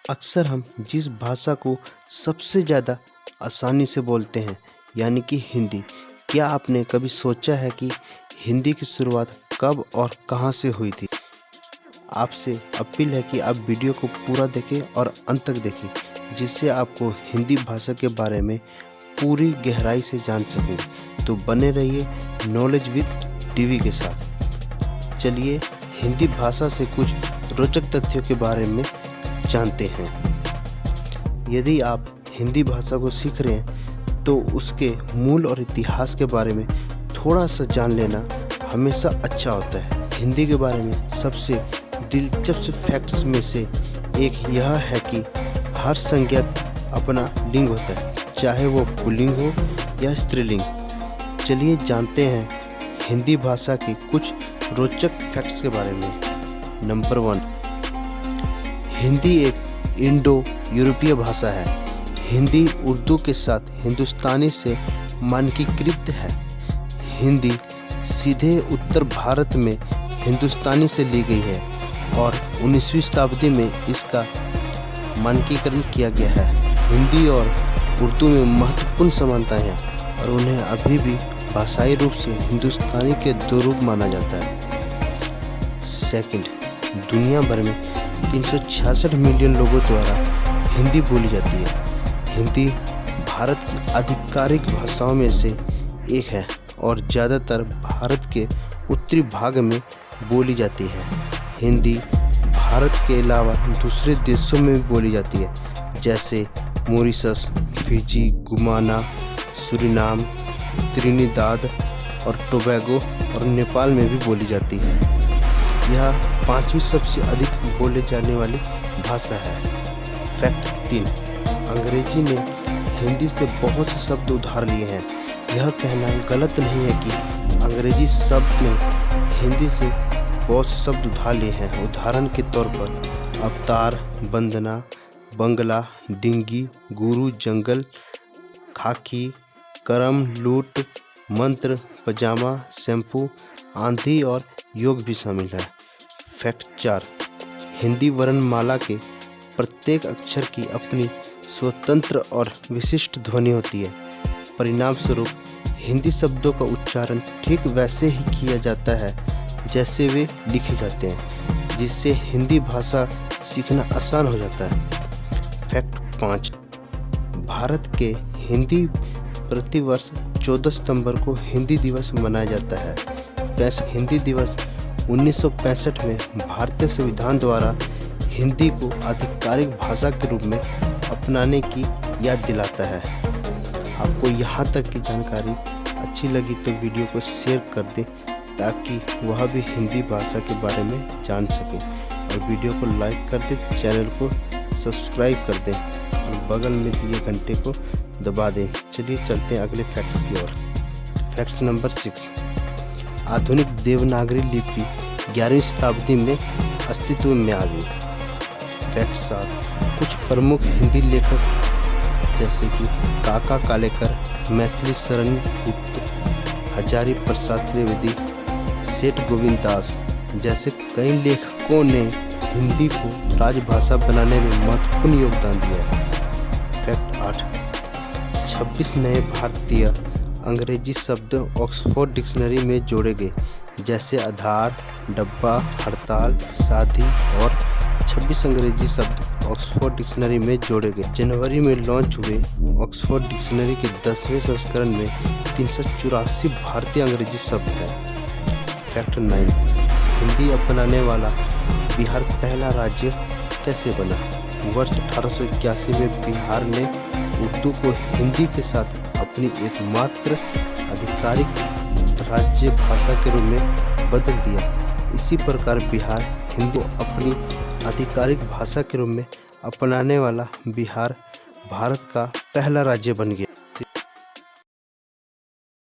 अक्सर हम जिस भाषा को सबसे ज़्यादा आसानी से बोलते हैं यानी कि हिंदी, क्या आपने कभी सोचा है कि हिंदी की शुरुआत कब और कहां से हुई थी? आपसे अपील है कि आप वीडियो को पूरा देखें और अंत तक देखें, जिससे आपको हिंदी भाषा के बारे में पूरी गहराई से जान सकें। तो बने रहिए नॉलेज विद डीवी के साथ। चलिए हिंदी भाषा से कुछ रोचक तथ्यों के बारे में जानते हैं। यदि आप हिंदी भाषा को सीख रहे हैं तो उसके मूल और इतिहास के बारे में थोड़ा सा जान लेना हमेशा अच्छा होता है। हिंदी के बारे में सबसे दिलचस्प फैक्ट्स में से एक यह है कि हर संज्ञा अपना लिंग होता है, चाहे वो पुल्लिंग हो या स्त्रीलिंग। चलिए जानते हैं हिंदी भाषा के कुछ रोचक फैक्ट्स के बारे में। नंबर 1, हिंदी एक इंडो यूरोपीय भाषा है। हिंदी उर्दू के साथ हिंदुस्तानी से मानकीकृत है। हिंदी सीधे उत्तर भारत में हिंदुस्तानी से ली गई है और 19वीं शताब्दी में इसका मानकीकरण किया गया है। हिंदी और उर्दू में महत्वपूर्ण समानताएं हैं और उन्हें अभी भी भाषाई रूप से हिंदुस्तानी के दो रूप माना जाता है। सेकंड, दुनिया भर में 366 मिलियन लोगों द्वारा हिंदी बोली जाती है। हिंदी भारत की आधिकारिक भाषाओं में से एक है और ज़्यादातर भारत के उत्तरी भाग में बोली जाती है। हिंदी भारत के अलावा दूसरे देशों में भी बोली जाती है, जैसे Mauritius, Fiji, Guyana, Suriname, Trinidad और टोबैगो और नेपाल में भी बोली जाती है। यह 5वीं सबसे अधिक बोले जाने वाली भाषा है। फैक्ट 3, अंग्रेजी ने हिंदी से बहुत से शब्द उधार लिए हैं। यह कहना गलत नहीं है कि अंग्रेजी शब्द ने हिंदी से बहुत से शब्द उधार लिए हैं। उदाहरण के तौर पर अवतार, वंदना, बंगला, डिंगी, गुरु, जंगल, खाकी, करम, लूट, मंत्र, पजामा, शैम्पू, आंधी और योग भी शामिल है। फैक्ट 4, हिंदी वर्णमाला के प्रत्येक अक्षर की अपनी स्वतंत्र और विशिष्ट ध्वनि होती है। परिणाम स्वरूप हिंदी शब्दों का उच्चारण ठीक वैसे ही किया जाता है जैसे वे लिखे जाते हैं, जिससे हिंदी भाषा सीखना आसान हो जाता है। फैक्ट 5, भारत के हिंदी प्रतिवर्ष 14 सितंबर को हिंदी दिवस मनाया जाता है। हिंदी दिवस 1965 में भारतीय संविधान द्वारा हिंदी को आधिकारिक भाषा के रूप में अपनाने की याद दिलाता है। आपको यहाँ तक की जानकारी अच्छी लगी तो वीडियो को शेयर कर दें ताकि वह भी हिंदी भाषा के बारे में जान सके, और वीडियो को लाइक कर दें, चैनल को सब्सक्राइब कर दें और बगल में दिए घंटे को दबा दें। चलिए चलते हैं अगले फैक्ट्स की ओर। फैक्ट्स नंबर 6, आधुनिक देवनागरी लिपि 11वीं शताब्दी में अस्तित्व में आ गई। फैक्ट 7, कुछ प्रमुख हिंदी लेखक जैसे कि काका कालेकर, मैथिली शरण गुप्त, हजारी प्रसाद त्रिवेदी, सेठ गोविंद दास जैसे कई लेखकों ने हिंदी को राजभाषा बनाने में महत्वपूर्ण योगदान दिया है। फैक्ट 8, 26 नए भारतीय अंग्रेजी शब्द ऑक्सफोर्ड डिक्शनरी में जोड़े गए, जैसे आधार, डब्बा, हड़ताल, शादी, और 26 अंग्रेजी शब्द ऑक्सफोर्ड डिक्शनरी में जोड़े गए। जनवरी में लॉन्च हुए ऑक्सफोर्ड डिक्शनरी के 10वें संस्करण में 384 भारतीय अंग्रेजी शब्द हैं। फैक्ट 9, हिंदी अपनाने वाला बिहार पहला राज्य कैसे बना? वर्ष 1881 में बिहार ने उर्दू को हिंदी के साथ अपनी एकमात्र आधिकारिक राज्य भाषा के रूप में बदल दिया। इसी प्रकार बिहार हिंदी को अपनी आधिकारिक भाषा के रूप में अपनाने वाला बिहार भारत का पहला राज्य बन गया।